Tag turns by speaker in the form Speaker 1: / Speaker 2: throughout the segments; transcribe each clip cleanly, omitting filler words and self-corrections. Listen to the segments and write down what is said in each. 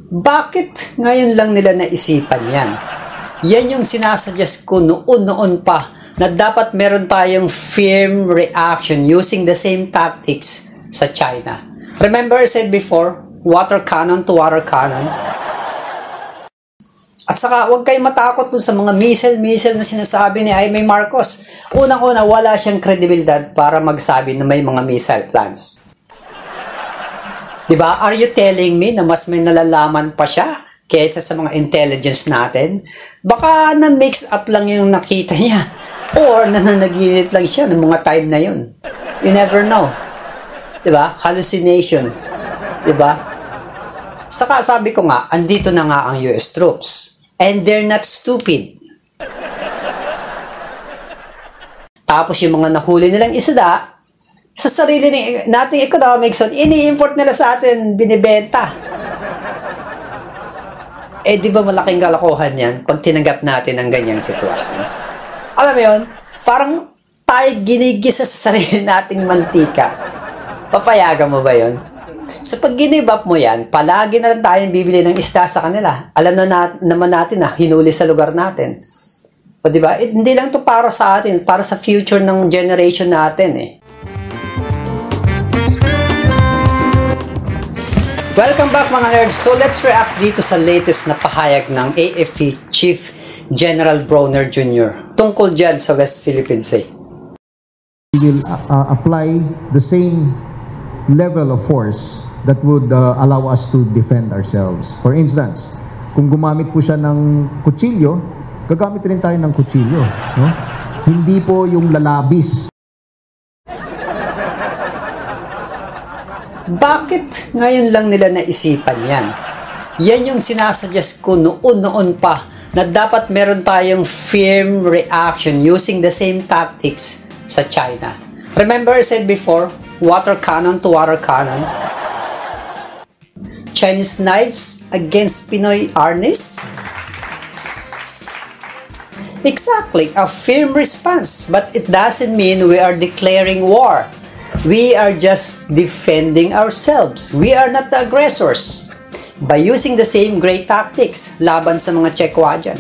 Speaker 1: Bakit ngayon lang nila naisipan yan? Yan yung sinasuggest ko noon pa na dapat meron tayong firm reaction using the same tactics sa China. Remember I said before, water cannon to water cannon? At saka huwag kayong matakot dun sa mga missile na sinasabi ni Jaime Marcos. Unang-una, wala siyang kredibilidad para magsabi na may mga missile plans. Diba? Are you telling me na mas may nalalaman pa siya kaysa sa mga intelligence natin? Baka na-mix up lang yung nakita niya. Or nananaginip lang siya ng mga time na yun. You never know. Diba? Hallucinations. Diba? Saka sabi ko nga, andito na nga ang US troops. And they're not stupid. Tapos yung mga nahuli nilang isda, sa sarili nating economic zone, ini-import nila sa atin, binibenta. Eh, di ba malaking kalokohan yan pag tinanggap natin ang ganyang sitwasyon? Alam mo yun, parang tayo ginigisa sa sarili nating mantika. Papayagan mo ba yun? So pag ginibap mo yan, palagi na lang tayong bibili ng isda sa kanila. Alam naman natin na hinuli sa lugar natin. O diba? Hindi lang to para sa atin, para sa future ng generation natin eh. Welcome back mga nerds. So let's react dito sa latest na pahayag ng AFP Chief General Browner Jr. tungkol dyan sa West Philippine Sea.
Speaker 2: We will apply the same level of force that would allow us to defend ourselves. For instance, kung gumamit po siya ng kutsilyo, gagamit rin tayo ng kutsilyo. No? Hindi po yung lalabis.
Speaker 1: Bakit ngayon lang nila naisipan yan? Yan yung sinasuggest ko noon pa na dapat meron tayong firm reaction using the same tactics sa China. Remember I said before, water cannon to water cannon? Chinese knives against Pinoy arnis? Exactly, a firm response. But it doesn't mean we are declaring war. We are just defending ourselves. We are not the aggressors. By using the same great tactics laban sa mga Chekwa dyan.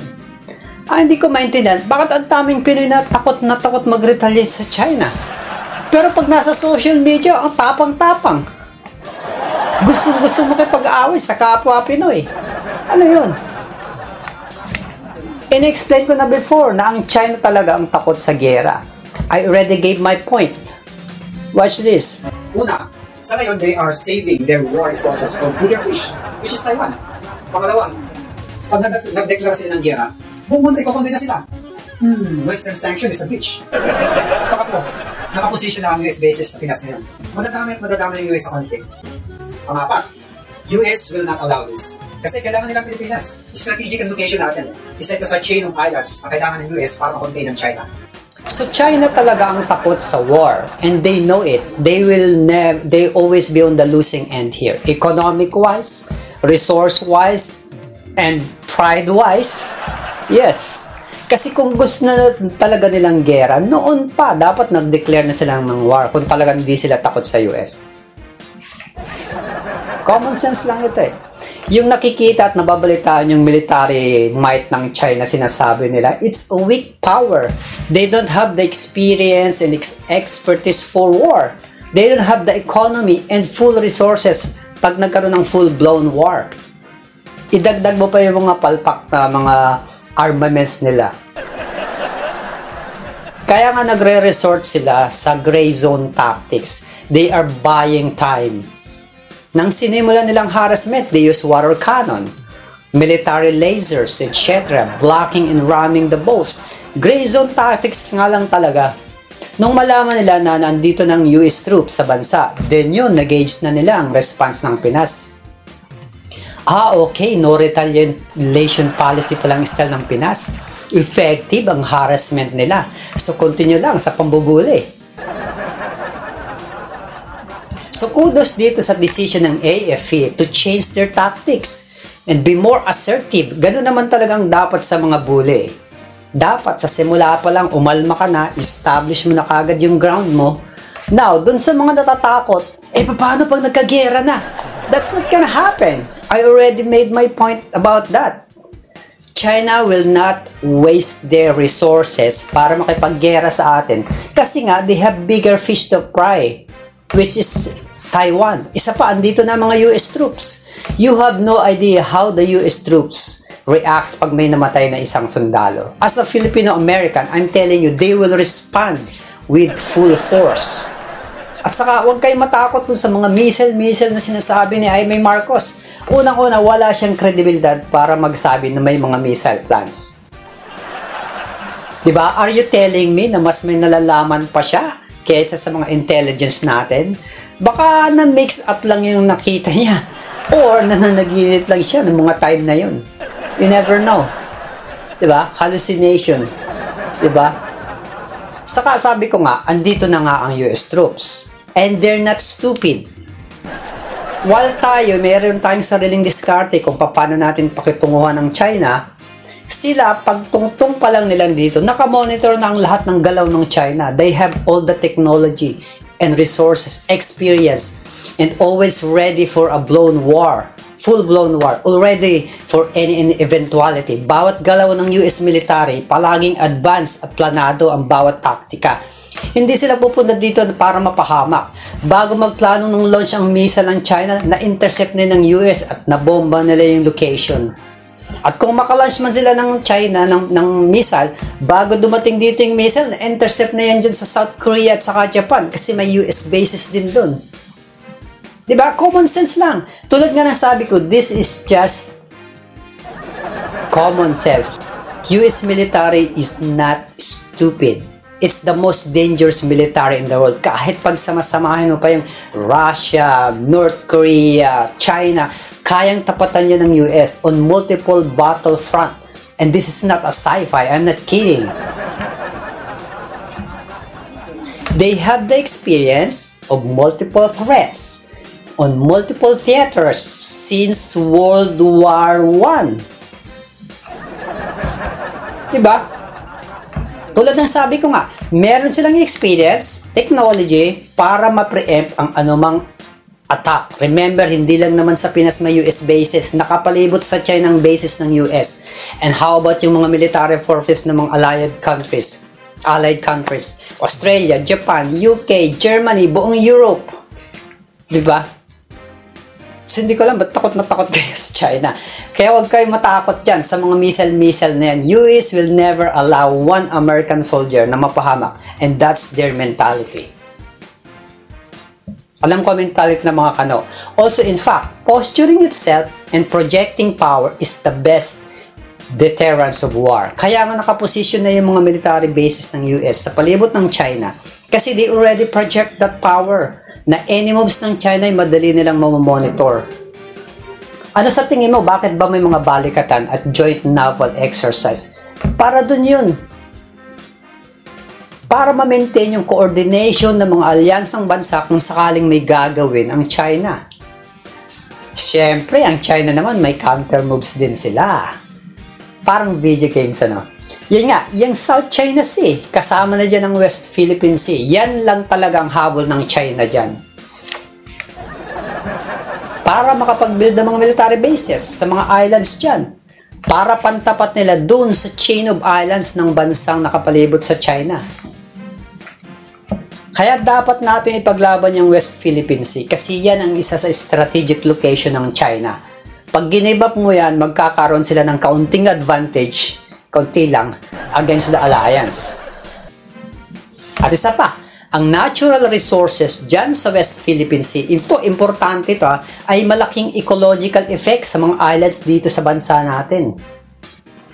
Speaker 1: Hindi ko maintindihan, bakit ang daming Pinoy na takot mag-retaliate sa China? Pero pag nasa social media, ang tapang-tapang. Gusto mo kayo pag-aaway sa kapwa Pinoy. Ano yun? In-explain ko na before na ang China talaga ang takot sa gera. I already gave my point. Watch this.
Speaker 3: Una, sa ngayon, they are saving their war resources from bigger fish, which is Taiwan. Pangalawa, pag nag-declare sila ng gera, buong mundo iko-condemn na sila. Western sanction is a bitch. Pangatlo, nakaposisyon na ang US bases sa Pinas ngayon. Madadami yung US sa conflict. Pangapat, US will not allow this. Kasi kailangan nilang Pilipinas. Strategic location natin. Isa ito sa chain of islands na kailangan ng US para ma-contain ng China.
Speaker 1: So China talaga ang takot sa war and they know it. They always be on the losing end here. Economic-wise, resource-wise, and pride-wise. Yes. Kasi kung gusto na talaga nilang gera, noon pa dapat nag-declare na sila ng war kung talaga hindi sila takot sa US. Common sense lang ito eh. Yung nakikita at nababalitaan yung military might ng China, sinasabi nila, it's a weak power. They don't have the experience and expertise for war. They don't have the economy and full resources pag nagkaroon ng full-blown war. Idagdag mo pa yung mga palpak na mga armaments nila. Kaya nga nagre-resort sila sa gray zone tactics. They are buying time. Nang sinimulan nilang harassment, they use water cannon, military lasers, etc., blocking and ramming the boats. Gray zone tactics nga lang talaga. Nung malaman nila na nandito ng US troops sa bansa, then yun, nag-gauge na nila ang response ng Pinas. Okay, no retaliation policy palang style ng Pinas. Effective ang harassment nila. So, continue lang sa pambubuli. So kudos dito sa decision ng AFP to change their tactics and be more assertive. Ganun naman talagang dapat sa mga bully. Dapat sa simula pa lang umalma ka na, establish mo na kagad yung ground mo. Now, dun sa mga natatakot, paano pag nagkagera na? That's not gonna happen. I already made my point about that. China will not waste their resources para makipaggera sa atin kasi nga they have bigger fish to fry, which is Taiwan. Isa pa, andito na mga US troops. You have no idea how the US troops reacts pag may namatay na isang sundalo. As a Filipino-American, I'm telling you, they will respond with full force. At saka, huwag kayong matakot dun sa mga missile na sinasabi ni Jaime Marcos. Unang-una, wala siyang kredibilidad para magsabi na may mga missile plans. Diba? Are you telling me na mas may nalalaman pa siya kaysa sa mga intelligence natin? Baka na-mix up lang yung nakita niya. Or nananaginip lang siya ng mga time na yun. You never know. Diba? Hallucinations. Diba? Saka sabi ko nga, andito na nga ang US troops. And they're not stupid. While tayo, meron tayong sariling diskarte kung paano natin pakitunguhan ng China, sila, pagtungtong pa lang nilang dito, nakamonitor na ang lahat ng galaw ng China. They have all the technology and resources, experience, and always ready for a blown war. Full-blown war. Already for any eventuality. Bawat galaw ng US military, palaging advanced at planado ang bawat taktika. Hindi sila pupunta dito para mapahamak. Bago magplano ng launch ang missile ng China, na-intercept na ng US at nabomba nila yung location. At kung makalaunch man sila ng China ng missile, bago dumating dito yung missile, na-intercept na yan dyan sa South Korea at saka Japan kasi may US bases din dun. Diba? Common sense lang. Tulad nga ng sabi ko, this is just common sense. US military is not stupid. It's the most dangerous military in the world. Kahit pag sama-samahin mo pa yung Russia, North Korea, China, kayang tapatan niya ng US on multiple battlefront. And this is not a sci-fi. I'm not kidding. They have the experience of multiple threats on multiple theaters since World War I. Diba? Tulad ng sabi ko nga, meron silang experience, technology, para ma-preempt ang anumang attack. Remember, hindi lang naman sa Pinas may US bases, nakapalibot sa China ang bases ng US. And how about yung mga military forces ng mga allied countries? Australia, Japan, UK, Germany, buong Europe. Diba? So, hindi ko alam ba't takot na takot kayo sa China. Kaya huwag kayo matakot dyan sa mga missile na yan. US will never allow one American soldier na mapahamak. And that's their mentality. Alam ko ang mentality ng mga kano. Also, in fact, posturing itself and projecting power is the best deterrence of war. Kaya nga nakaposisyon na yung mga military bases ng US sa palibot ng China. Kasi they already project that power na any moves ng China ay madali nilang mamamonitor. Ano sa tingin mo? Bakit ba may mga balikatan at joint naval exercise? Para dun yun. Para ma-maintain yung coordination ng mga alyansang bansa kung sakaling may gagawin ang China. Siyempre, ang China naman may counter moves din sila. Parang video games, ano? Yan nga, yung South China Sea, kasama na dyan ang West Philippine Sea. Yan lang talaga ang habol ng China dyan. Para makapag-build ng mga military bases sa mga islands dyan. Para pantapat nila dun sa chain of islands ng bansang nakapalibot sa China. Kaya dapat natin ipaglaban yung West Philippine Sea kasi yan ang isa sa strategic location ng China. Pag ginibap mo yan, magkakaroon sila ng kaunting advantage, kaunti lang, against the alliance. At isa pa, ang natural resources dyan sa West Philippine Sea, ito, importante ito, ay malaking ecological effect sa mga islands dito sa bansa natin.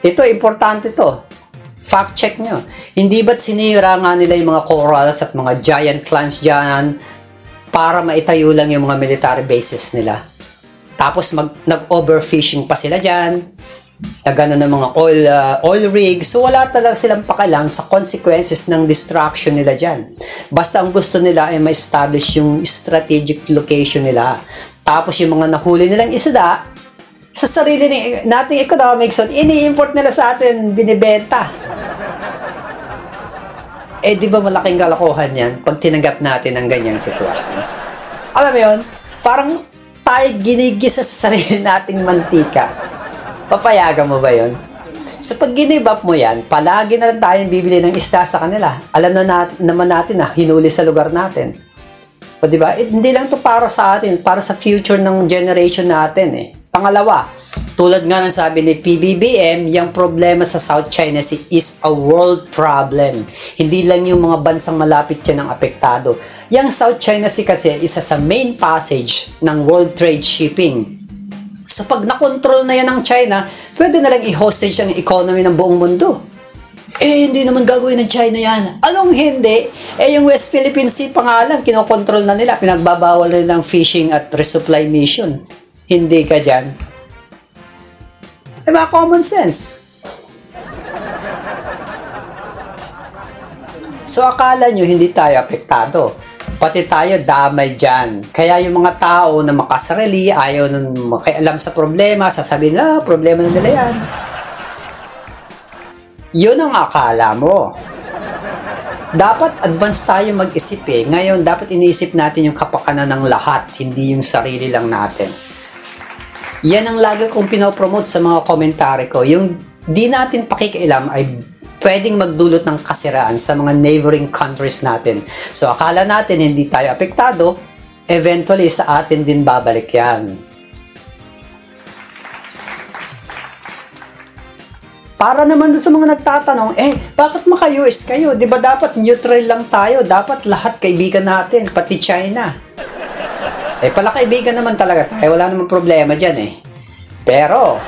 Speaker 1: Ito, importante ito. Fact check nyo. Hindi ba't sinira nga nila yung mga corals at mga giant clams dyan para maitayo lang yung mga military bases nila? Tapos nag-overfishing pa sila dyan, nagano ng mga oil rigs, so wala talaga silang pakialam sa consequences ng destruction nila dyan. Basta ang gusto nila ay ma-establish yung strategic location nila. Tapos yung mga nahuli nilang isda, sa sarili nating economics, ini-import nila sa atin, binibenta. Eh, di ba malaking kalokohan yan pag tinanggap natin ang ganyang sitwasyon? Alam mo yun, parang tayo ginigisa sa sarili nating mantika. Papayagan mo ba yun? So pag give up mo yan, palagi na lang tayong bibili ng isda sa kanila. Alam naman natin na hinuli sa lugar natin. O diba? Hindi lang to para sa atin, para sa future ng generation natin eh. Pangalawa, tulad nga ng sabi ni PBBM, yung problema sa South China Sea is a world problem. Hindi lang yung mga bansang malapit yan ang apektado. Yung South China Sea kasi isa sa main passage ng world trade shipping. So pag nakontrol na yan ng China, pwede na lang i-hostage ang economy ng buong mundo. Hindi naman gagawin ng China yan. Anong hindi? Yung West Philippine Sea pa nga lang, kinokontrol na nila, pinagbabawal na ng fishing at resupply mission. Hindi ka dyan. Diba, common sense. So akala nyo hindi tayo apektado. Pati tayo damay dyan. Kaya yung mga tao na makasarili, ayaw nang makialam sa problema, sasabihin, problema na nila yan. Yun ang akala mo. Dapat advance tayo mag-isip eh. Ngayon, dapat iniisip natin yung kapakanan ng lahat, hindi yung sarili lang natin. Yan ang lagi kong pinopromote sa mga komentary ko. Yung di natin pakikialam ay pwedeng magdulot ng kasiraan sa mga neighboring countries natin. So, akala natin hindi tayo apektado, eventually sa atin din babalik yan. Para naman sa mga nagtatanong, bakit maka-US kayo? Di ba dapat neutral lang tayo? Dapat lahat kaibigan natin, pati China. Pala kaibigan naman talaga tayo, wala namang problema dyan eh. Pero,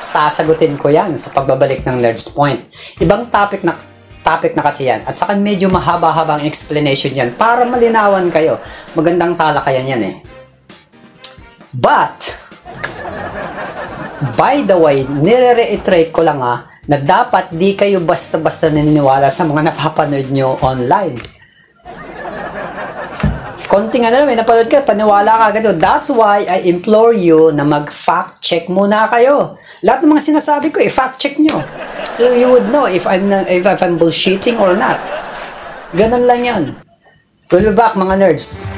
Speaker 1: sasagutin ko yan sa pagbabalik ng Nerds Point. Ibang topic na kasi yan. At saka medyo mahaba-habang explanation yan para malinawan kayo. Magandang talakayan yan eh. But, by the way, nire-reiterate ko lang na dapat di kayo basta-basta naniniwala sa mga napapanood nyo online. Konting napanood ka, paniwala ka agad. That's why I implore you na mag-fact check muna kayo. Lahat ng mga sinasabi ko, fact check nyo. So you would know if I'm bullshitting or not. Ganun lang yan. We'll be back mga nerds.